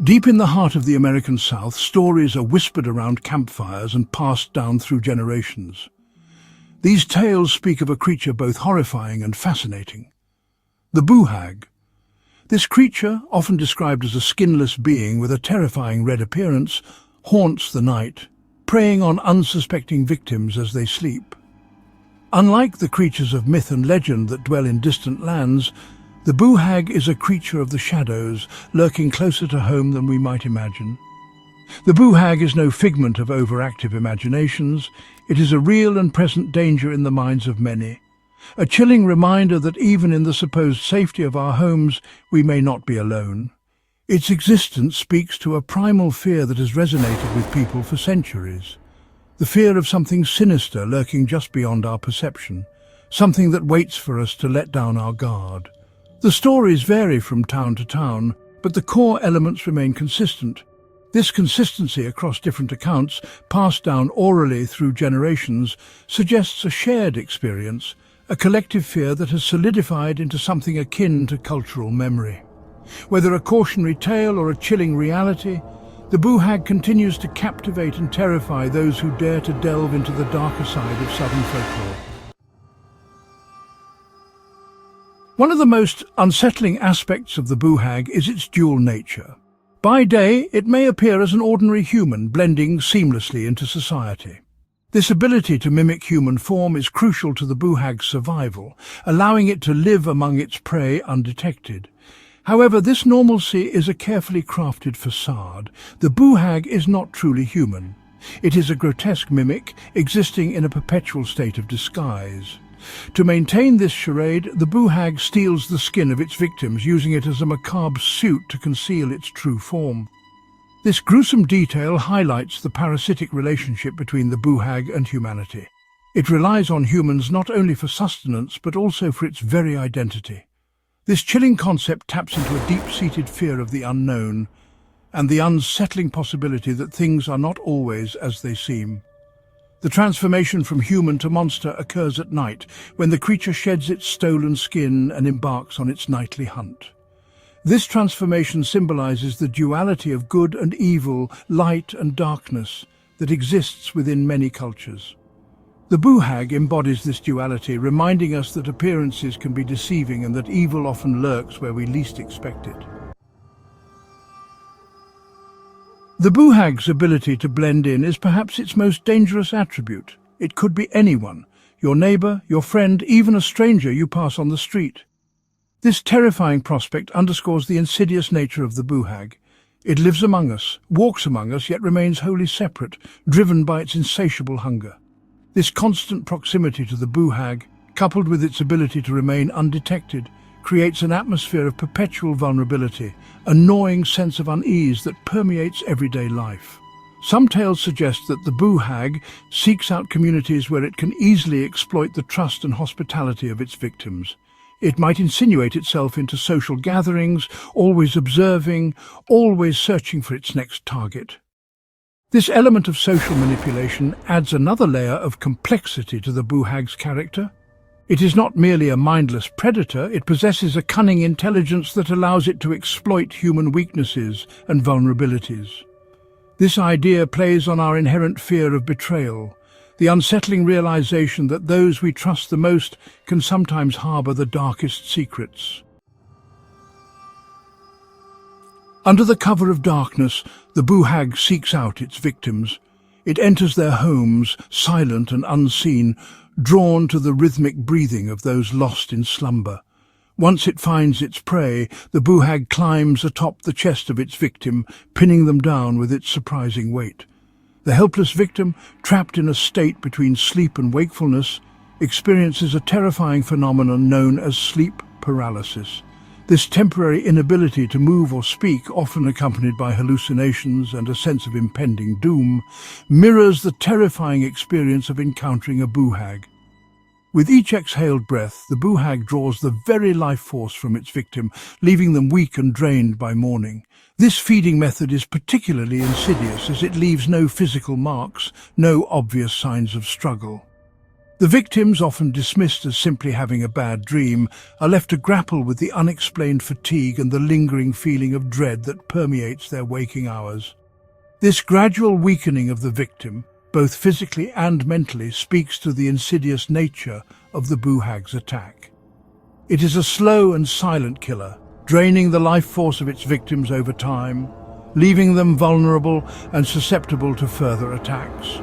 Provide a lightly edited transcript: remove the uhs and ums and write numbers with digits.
Deep in the heart of the American South, stories are whispered around campfires and passed down through generations. These tales speak of a creature both horrifying and fascinating. The BOO HAG. This creature, often described as a skinless being with a terrifying red appearance, haunts the night, preying on unsuspecting victims as they sleep. Unlike the creatures of myth and legend that dwell in distant lands, the BOO HAG is a creature of the shadows, lurking closer to home than we might imagine. The BOO HAG is no figment of overactive imaginations. It is a real and present danger in the minds of many. A chilling reminder that even in the supposed safety of our homes, we may not be alone. Its existence speaks to a primal fear that has resonated with people for centuries. The fear of something sinister lurking just beyond our perception, something that waits for us to let down our guard. The stories vary from town to town, but the core elements remain consistent. This consistency across different accounts, passed down orally through generations, suggests a shared experience, a collective fear that has solidified into something akin to cultural memory. Whether a cautionary tale or a chilling reality, the BOO HAG continues to captivate and terrify those who dare to delve into the darker side of Southern folklore. One of the most unsettling aspects of the BOO HAG is its dual nature. By day, it may appear as an ordinary human, blending seamlessly into society. This ability to mimic human form is crucial to the BOO HAG's survival, allowing it to live among its prey undetected. However, this normalcy is a carefully crafted facade. The BOO HAG is not truly human. It is a grotesque mimic, existing in a perpetual state of disguise. To maintain this charade, the BOO HAG steals the skin of its victims, using it as a macabre suit to conceal its true form. This gruesome detail highlights the parasitic relationship between the BOO HAG and humanity. It relies on humans not only for sustenance, but also for its very identity. This chilling concept taps into a deep-seated fear of the unknown and the unsettling possibility that things are not always as they seem. The transformation from human to monster occurs at night, when the creature sheds its stolen skin and embarks on its nightly hunt. This transformation symbolizes the duality of good and evil, light and darkness, that exists within many cultures. The BOO HAG embodies this duality, reminding us that appearances can be deceiving and that evil often lurks where we least expect it. The BOO HAG's ability to blend in is perhaps its most dangerous attribute. It could be anyone, your neighbor, your friend, even a stranger you pass on the street. This terrifying prospect underscores the insidious nature of the BOO HAG. It lives among us, walks among us, yet remains wholly separate, driven by its insatiable hunger. This constant proximity to the BOO HAG, coupled with its ability to remain undetected, creates an atmosphere of perpetual vulnerability, a gnawing sense of unease that permeates everyday life. Some tales suggest that the BOO HAG seeks out communities where it can easily exploit the trust and hospitality of its victims. It might insinuate itself into social gatherings, always observing, always searching for its next target. This element of social manipulation adds another layer of complexity to the BOO HAG's character. It is not merely a mindless predator, it possesses a cunning intelligence that allows it to exploit human weaknesses and vulnerabilities. This idea plays on our inherent fear of betrayal, the unsettling realization that those we trust the most can sometimes harbor the darkest secrets. Under the cover of darkness, the BOO HAG seeks out its victims. It enters their homes, silent and unseen, drawn to the rhythmic breathing of those lost in slumber. Once it finds its prey, the BOO HAG climbs atop the chest of its victim, pinning them down with its surprising weight. The helpless victim, trapped in a state between sleep and wakefulness, experiences a terrifying phenomenon known as sleep paralysis. This temporary inability to move or speak, often accompanied by hallucinations and a sense of impending doom, mirrors the terrifying experience of encountering a BOO HAG. With each exhaled breath, the BOO HAG draws the very life force from its victim, leaving them weak and drained by morning. This feeding method is particularly insidious as it leaves no physical marks, no obvious signs of struggle. The victims, often dismissed as simply having a bad dream, are left to grapple with the unexplained fatigue and the lingering feeling of dread that permeates their waking hours. This gradual weakening of the victim, both physically and mentally, speaks to the insidious nature of the BOO HAG's attack. It is a slow and silent killer, draining the life force of its victims over time, leaving them vulnerable and susceptible to further attacks.